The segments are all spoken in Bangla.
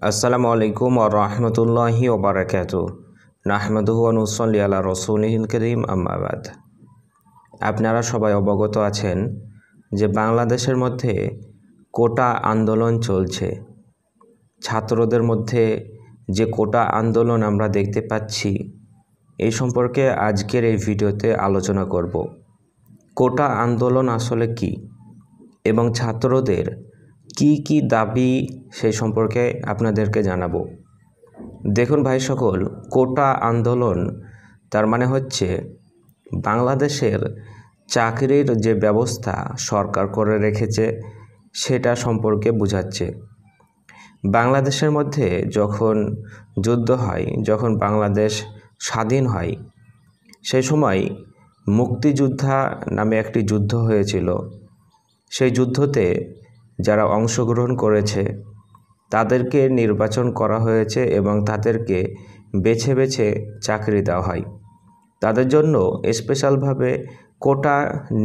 আসসালামু আলাইকুম ওয়া রাহমাতুল্লাহি ওয়া বারাকাতুহু নাহমাদুহু ওয়া নুসাল্লি আলা রাসূলিহিল কারীম আম্মা বাদ। আপনারা সবাই অবগত আছেন যে বাংলাদেশের মধ্যে কোটা আন্দোলন চলছে। ছাত্রদের মধ্যে যে কোটা আন্দোলন আমরা দেখতে পাচ্ছি, এই সম্পর্কে আজকের এই ভিডিওতে আলোচনা করব। কোটা আন্দোলন আসলে কি এবং ছাত্রদের কি দাবি সেই সম্পর্কে আপনাদেরকে জানাবো। দেখুন ভাই সকল, কোটা আন্দোলন তার মানে হচ্ছে বাংলাদেশের চাকরির যে ব্যবস্থা সরকার করে রেখেছে সেটা সম্পর্কে বোঝাচ্ছে। বাংলাদেশের মধ্যে যখন যুদ্ধ হয়, যখন বাংলাদেশ স্বাধীন হয়, সেই সময় মুক্তিযোদ্ধা নামে একটি যুদ্ধ হয়েছিল। সেই যুদ্ধতে যারা অংশগ্রহণ করেছে তাদেরকে নির্বাচন করা হয়েছে এবং তাদেরকে বেছে বেছে চাকরি দেওয়া হয়। তাদের জন্য স্পেশালভাবে কোটা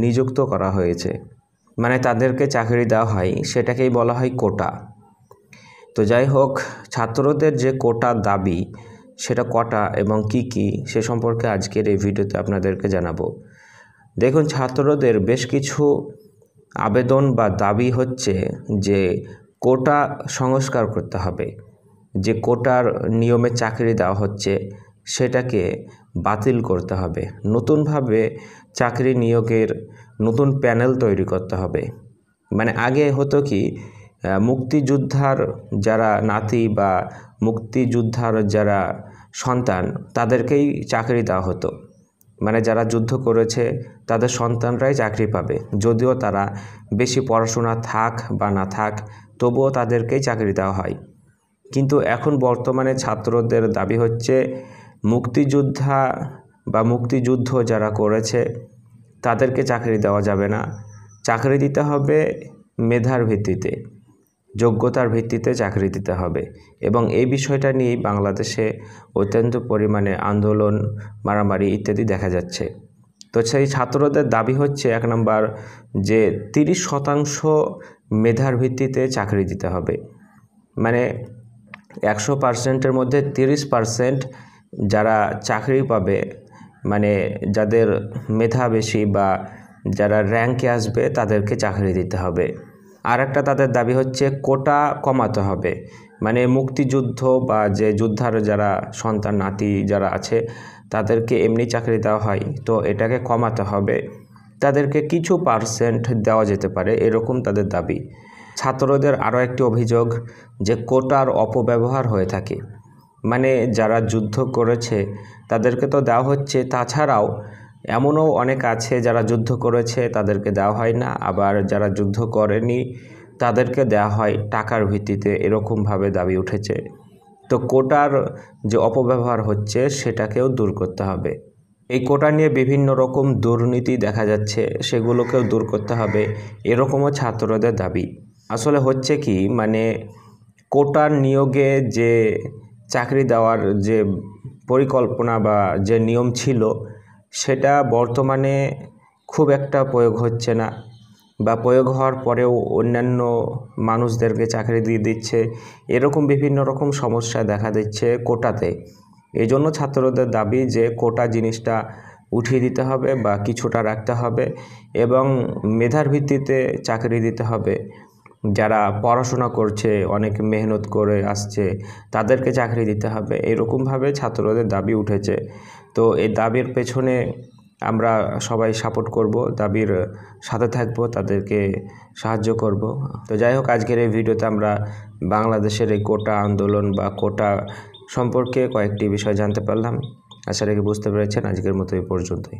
নিযুক্ত করা হয়েছে, মানে তাদেরকে চাকরি দেওয়া হয়, সেটাকেই বলা হয় কোটা। তো যাই হোক, ছাত্রদের যে কোটা দাবি সেটা কটা এবং কি সে সম্পর্কে আজকের এই ভিডিওতে আপনাদেরকে জানাবো। দেখুন, ছাত্রদের বেশ কিছু আবেদন বা দাবি হচ্ছে যে কোটা সংস্কার করতে হবে, যে কোটার নিয়মে চাকরি দেওয়া হচ্ছে সেটাকে বাতিল করতে হবে, নতুনভাবে চাকরি নিয়োগের নতুন প্যানেল তৈরি করতে হবে। মানে আগে হতো কি, মুক্তিযোদ্ধার যারা নাতি বা মুক্তিযোদ্ধার যারা সন্তান তাদেরকেই চাকরি দেওয়া হতো, মানে যারা যুদ্ধ করেছে তাদের সন্তানরাই চাকরি পাবে, যদিও তারা বেশি পড়াশোনা থাক বা না থাক তবুও তাদেরকেই চাকরি দেওয়া হয়। কিন্তু এখন বর্তমানে ছাত্রদের দাবি হচ্ছে মুক্তিযোদ্ধা বা মুক্তিযুদ্ধ যারা করেছে তাদেরকে চাকরি দেওয়া যাবে না, চাকরি দিতে হবে মেধার ভিত্তিতে, যোগ্যতার ভিত্তিতে চাকরি দিতে হবে। এবং এই বিষয়টা নিয়েই বাংলাদেশে অত্যন্ত পরিমাণে আন্দোলন, মারামারি ইত্যাদি দেখা যাচ্ছে। তো সেই ছাত্রদের দাবি হচ্ছে, এক নম্বর, যে 30% মেধার ভিত্তিতে চাকরি দিতে হবে। মানে 100%-এর মধ্যে 30% যারা চাকরি পাবে, মানে যাদের মেধা বেশি বা যারা র্যাঙ্কে আসবে তাদেরকে চাকরি দিতে হবে। আর একটা তাদের দাবি হচ্ছে কোটা কমাতে হবে, মানে মুক্তিযুদ্ধ বা যে যোদ্ধার যারা সন্তান নাতি যারা আছে তাদেরকে এমনি চাকরি দেওয়া হয়, তো এটাকে কমাতে হবে, তাদেরকে কিছু পার্সেন্ট দেওয়া যেতে পারে, এরকম তাদের দাবি। ছাত্রদের আরও একটি অভিযোগ যে কোটার অপব্যবহার হয়ে থাকে, মানে যারা যুদ্ধ করেছে তাদেরকে তো দেওয়া হচ্ছে, তাছাড়াও এমনও অনেক আছে যারা যুদ্ধ করেছে তাদেরকে দেওয়া হয় না, আবার যারা যুদ্ধ করেনি তাদেরকে দেওয়া হয় টাকার ভিত্তিতে, এরকমভাবে দাবি উঠেছে। তো কোটার যে অপব্যবহার হচ্ছে সেটাকেও দূর করতে হবে। এই কোটা নিয়ে বিভিন্ন রকম দুর্নীতি দেখা যাচ্ছে, সেগুলোকেও দূর করতে হবে, এরকমও ছাত্রদের দাবি। আসলে হচ্ছে কি, মানে কোটার নিয়োগে যে চাকরি দেওয়ার যে পরিকল্পনা বা যে নিয়ম ছিল সেটা বর্তমানে খুব একটা প্রয়োগ হচ্ছে না, বা প্রয়োগ হওয়ার পরেও অন্যান্য মানুষদেরকে চাকরি দিয়ে দিচ্ছে, এরকম বিভিন্ন রকম সমস্যা দেখা দিচ্ছে কোটাতে। এই জন্য ছাত্রদের দাবি যে কোটা জিনিসটা উঠিয়ে দিতে হবে বা কিছুটা রাখতে হবে এবং মেধার ভিত্তিতে চাকরি দিতে হবে। যারা পড়াশোনা করছে, অনেক মেহনত করে আসছে, তাদেরকে চাকরি দিতে হবে, এরকমভাবে ছাত্রদের দাবি উঠেছে। তো এই দাবির পেছনে আমরা সবাই সাপোর্ট করব, দাবির সাথে থাকব, তাদেরকে সাহায্য করব। তো যাই হোক, আজকের এই ভিডিওতে আমরা বাংলাদেশের এই কোটা আন্দোলন বা কোটা সম্পর্কে কয়েকটি বিষয় জানতে পারলাম। আশা রেখে বুঝতে পেরেছেন। আজকের মতো এই পর্যন্তই।